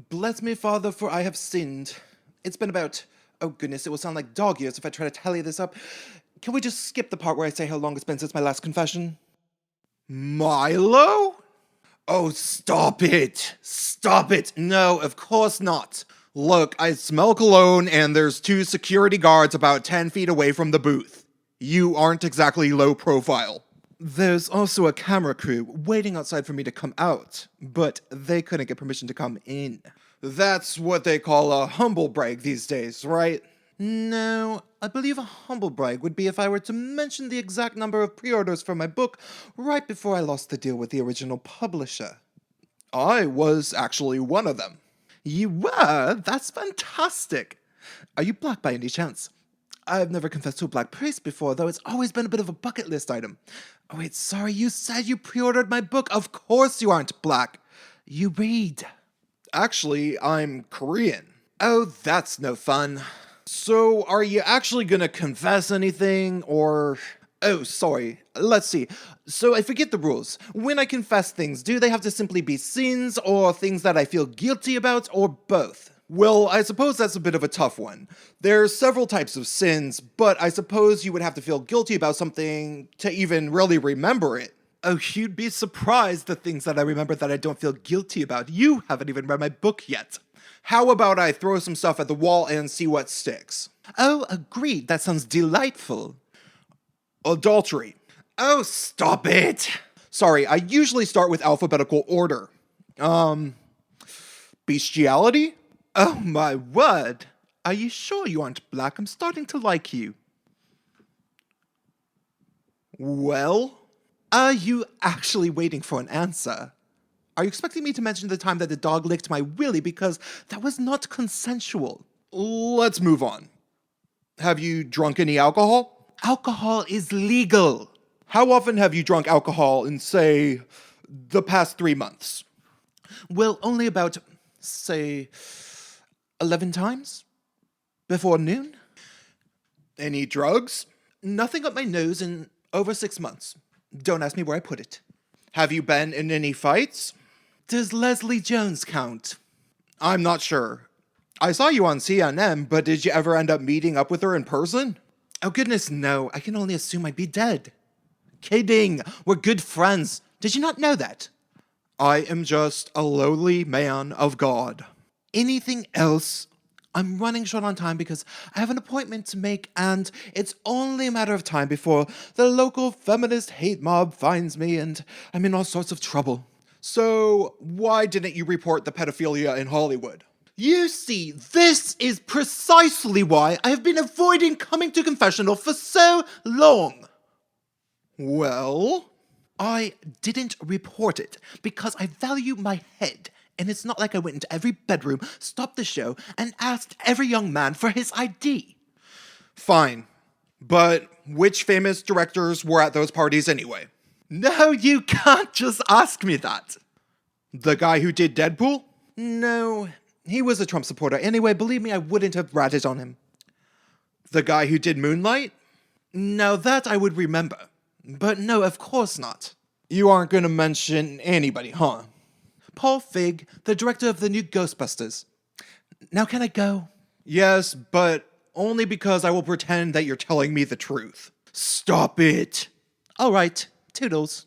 Bless me, Father, for I have sinned. It's been about... Oh goodness, it will sound like dog years if I try to tally this up. Can we just skip the part where I say how long it's been since my last confession? Milo? Oh, stop it! Stop it! No, of course not. Look, I smell cologne and there's 2 security guards about 10 feet away from the booth. You aren't exactly low profile. There's also a camera crew waiting outside for me to come out, but they couldn't get permission to come in. That's what they call a humble brag these days, right? No, I believe a humble brag would be if I were to mention the exact number of pre-orders for my book right before I lost the deal with the original publisher. I was actually one of them. You were? That's fantastic. Are you black by any chance? I've never confessed to a black priest before, though it's always been a bit of a bucket list item. Oh wait, sorry, you said you pre-ordered my book. Of course you aren't black. You read. Actually, I'm Korean. Oh, that's no fun. So, are you actually gonna confess anything, or... Oh, sorry. Let's see. So I forget the rules. When I confess things, do they have to simply be sins, or things that I feel guilty about, or both? Well, I suppose that's a bit of a tough one. There's several types of sins, but I suppose you would have to feel guilty about something to even really remember it. Oh, you'd be surprised the things that I remember that I don't feel guilty about. You haven't even read my book yet. How about I throw some stuff at the wall and see what sticks? Oh, agreed. That sounds delightful. Adultery. Oh, stop it! Sorry, I usually start with alphabetical order. Bestiality? Oh my word! Are you sure you aren't black? I'm starting to like you. Well? Are you actually waiting for an answer? Are you expecting me to mention the time that the dog licked my willy, because that was not consensual? Let's move on. Have you drunk any alcohol? Alcohol is legal. How often have you drunk alcohol in, say, the past 3 months? Well, only about, say, 11 times? Before noon? Any drugs? Nothing up my nose in over 6 months. Don't ask me where I put it. Have you been in any fights? Does Leslie Jones count? I'm not sure. I saw you on CNN, but did you ever end up meeting up with her in person? Oh goodness, no. I can only assume I'd be dead. Kidding. We're good friends. Did you not know that? I am just a lowly man of God. Anything else? I'm running short on time because I have an appointment to make, and it's only a matter of time before the local feminist hate mob finds me and I'm in all sorts of trouble. So, why didn't you report the pedophilia in Hollywood? You see, this is precisely why I have been avoiding coming to confessional for so long. Well, I didn't report it because I value my head. And it's not like I went into every bedroom, stopped the show, and asked every young man for his ID. Fine. But which famous directors were at those parties anyway? No, you can't just ask me that. The guy who did Deadpool? No, he was a Trump supporter. Anyway, believe me, I wouldn't have ratted on him. The guy who did Moonlight? No, that I would remember. But no, of course not. You aren't going to mention anybody, huh? Paul Feig, the director of the new Ghostbusters. Now can I go? Yes, but only because I will pretend that you're telling me the truth. Stop it! All right, toodles.